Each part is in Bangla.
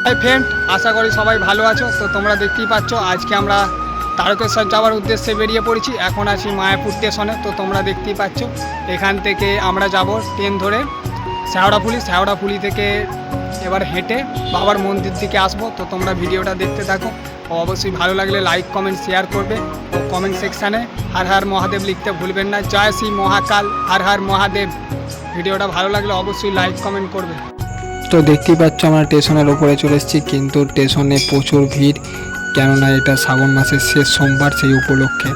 হাই ফ্রেন্ড, আশা করি সবাই ভালো আছো। তো তোমরা দেখতেই পাচ্ছ আজকে আমরা তারকেশ্বর যাওয়ার উদ্দেশ্যে বেরিয়ে পড়েছি। এখন আছি মায়াপুর স্টেশনে। তো তোমরা দেখতেই পাচ্ছ এখান থেকে আমরা যাব ট্রেন ধরে শেওড়াফুলি থেকে এবার হেঁটে বাবার মন্দির দিকে আসবো। তো তোমরা ভিডিওটা দেখতে থাকো। ও অবশ্যই ভালো লাগলে লাইক কমেন্ট শেয়ার করবে ও কমেন্ট সেকশানে হর হর মহাদেব লিখতে ভুলবেন না। জয় শ্রী মহাকাল, হর হর মহাদেব। ভিডিওটা ভালো লাগলে অবশ্যই লাইক কমেন্ট করবে। তো দেখতেই পাচ্ছ আমরা স্টেশনের ওপরে চলে এসেছি, কিন্তু স্টেশনে প্রচুর ভিড়, কেননা এটা শ্রাবণ মাসের শেষ সোমবার, সেই উপলক্ষে।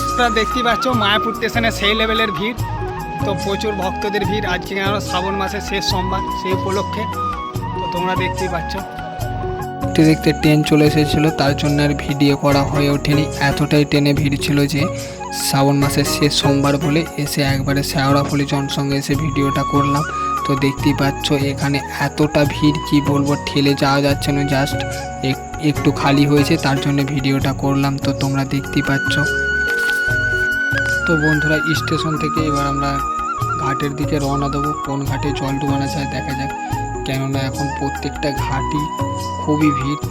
তোমরা দেখতেই পাচ্ছ মায়াপুর স্টেশনে সেই লেভেলের ভিড়। তো প্রচুর ভক্তদের ভিড় আজকে, কেন শ্রাবণ মাসের শেষ সোমবার সেই উপলক্ষে। তো তোমরা দেখতেই পাচ্ছ দেখতে দেখতে ট্রেন চলে এসেছিলো, তার জন্য আর ভিডিও করা হয়ে ওঠেনি। এতটাই ট্রেনে ভিড় ছিল যে শ্রাবণ মাসের শেষ সোমবার বলে এসে একবারে শেওড়াফুলি জংশনে এসে ভিডিওটা করলাম। তো দেখতেই পাচ্ছ এখানে এতটা ভিড় কি বলবো, ঠেলে যাওয়া যাচ্ছে না, জাস্ট একটু খালি হয়েছে, তার জন্য ভিডিওটা করলাম। তো তোমরা দেখতেই পাচ্ছ। তো বন্ধুরা, স্টেশন থেকে এবার আমরা ঘাটের দিকে রওনা দেবো। কোন ঘাটে জল ডুবানো যায় দেখা যাক, কেননা এখন প্রত্যেকটা ঘাটই খুবই ভিড়।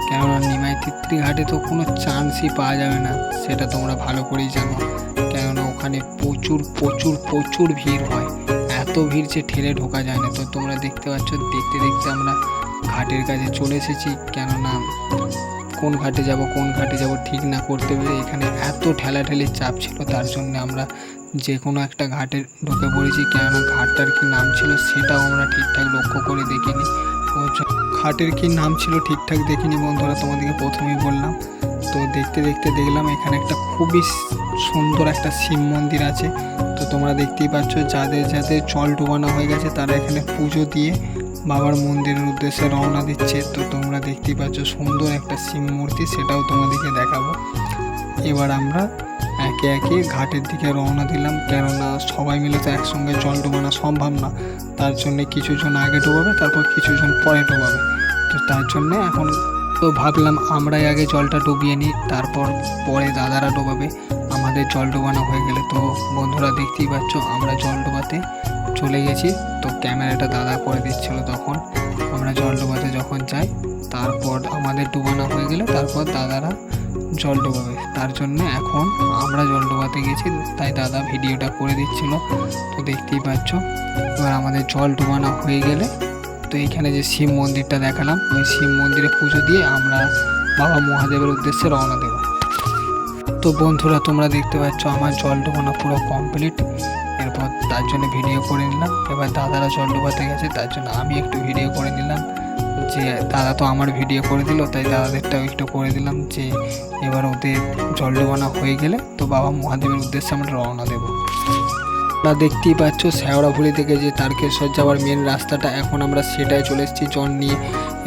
কেননা নিমাই তিত্রী ঘাটে তো কোনো চান্সই পাওয়া যাবে না, সেটা তোমরা ভালো করেই জানো। কেননা ওখানে প্রচুর প্রচুর প্রচুর ভিড় হয়, এত ভিড় যে ঠেলে ঢোকা যায় না। তো তোমরা দেখতে পাচ্ছ, দেখতে দেখতে আমরা ঘাটের কাছে চলে এসেছি। কেননা কোন ঘাটে যাব ঠিক না করতে পেরে এখানে এত ঠেলাঠেলির চাপ ছিল, তার জন্য আমরা যে কোনো একটা ঘাটে ঢুকে পড়েছি। কেননা ঘাটটার কি নাম ছিল সেটাও আমরা ঠিকঠাক লক্ষ্য করে দেখিনি। ঘাটের কি নাম ছিল ঠিকঠাক দেখিনি বন্ধুরা, তোমাদেরকে প্রথমেই বললাম। তো দেখতে দেখতে দেখলাম এখানে একটা খুবই সুন্দর একটা শিব মন্দির আছে। তো তোমরা দেখতেই পাচ্ছ, যাদের যাদের জল ডোবানো হয়ে গেছে তারা এখানে পুজো দিয়ে বাবার মন্দিরের উদ্দেশ্যে রওনা দিচ্ছে। তো তোমরা দেখতেই পাচ্ছ সুন্দর একটা শিব মূর্তি, সেটাও তোমাদেরকে দেখাবো। এবার আমরা একে একে ঘাটের দিকে রওনা দিলাম, কেননা সবাই মিলে তো একসঙ্গে জল ডোবানো সম্ভব না। তার জন্যে কিছুজন আগে ডোবাবে, তারপর কিছুজন পরে ডোবাবে। তো তার জন্যে এখন তো ভাবলাম আমরাই আগে জলটা ডুবিয়ে নিই, তারপর পরে দাদারা ডোবাবে আমাদের জল ডোবানো হয়ে গেলে। তো বন্ধুরা দেখতেই পাচ্ছ আমরা জল ডোবাতে চলে গেছি। তো ক্যামেরাটা দাদা করে দিচ্ছিল, তখন আমরা জল ডোবাতে যখন যাই, তারপর আমাদের ডোবানো হয়ে গেলে তারপর দাদারা জল ডোবাবে। তার জন্য এখন আমরা জল ডোবাতে গেছি, তাই দাদা ভিডিওটা করে দিচ্ছিল। তো দেখতেই পাচ্ছ এবার আমাদের জল ডোবানো হয়ে গেলে, তো এইখানে যে শিব মন্দিরটা দেখালাম, ওই শিব মন্দিরে পুজো দিয়ে আমরা বাবা মহাদেবের উদ্দেশ্যে রওনা দেব। তো বন্ধুরা তোমরা দেখতে পাচ্ছ আমার জল ডোবানো পুরো কমপ্লিট। এরপর তার জন্য ভিডিও করে নিলাম। এবার দাদারা জল ডোবাতে গেছে, তার জন্য আমি একটু ভিডিও করে নিলাম। যে দাদা তো আমার ভিডিও করে দিল, তাই দাদাদেরটাও একটু করে দিলাম, যে এবার ওদের জল ডোবানো হয়ে গেলে তো বাবা মহাদেবের উদ্দেশ্যে আমরা রওনা দেবো। আমরা দেখতেই পাচ্ছ শেওড়াফুলি থেকে যে তারকেশ্বর যাওয়ার মেন রাস্তাটা, এখন আমরা সেটাই চলে এসেছি জল নিয়ে,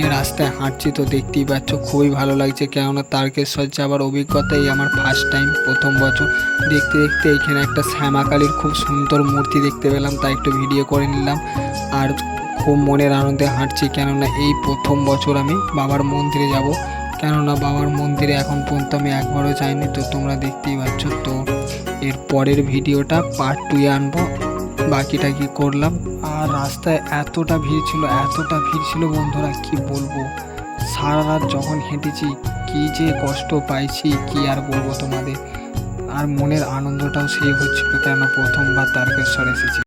এই রাস্তায় হাঁটছি। তো দেখতেই পাচ্ছ খুবই ভালো লাগছে, কেননা তারকেশ্বর যাওয়ার অভিজ্ঞতাই আমার ফার্স্ট টাইম, প্রথম বছর। দেখতে দেখতে এখানে একটা শ্যামাকালীর খুব সুন্দর মূর্তি দেখতে পেলাম, তাই একটু ভিডিও করে নিলাম। আর খুব মনের আনন্দে হাঁটছি, কেননা এই প্রথম বছর আমি বাবার মন্দিরে যাব। কেননা বাবার মন্দিরে এখন পর্যন্ত আমি একবারও যাইনি। তো তোমরা দেখতেই পাচ্ছ। তো এর পরের ভিডিওটা পার্ট 2 আনবো, বাকিটা কি করলাম। আর রাস্তায় এতটা ভিড় ছিল বন্ধুরা, কি বলবো। সারা রাত যখন হেঁটেছি কি যে কষ্ট পাইছি, কি আর বলবো তোমাদের। আর মনের আনন্দটাও সেই হচ্ছিল, কেন প্রথমবার তারকেশ্বর এসেছি।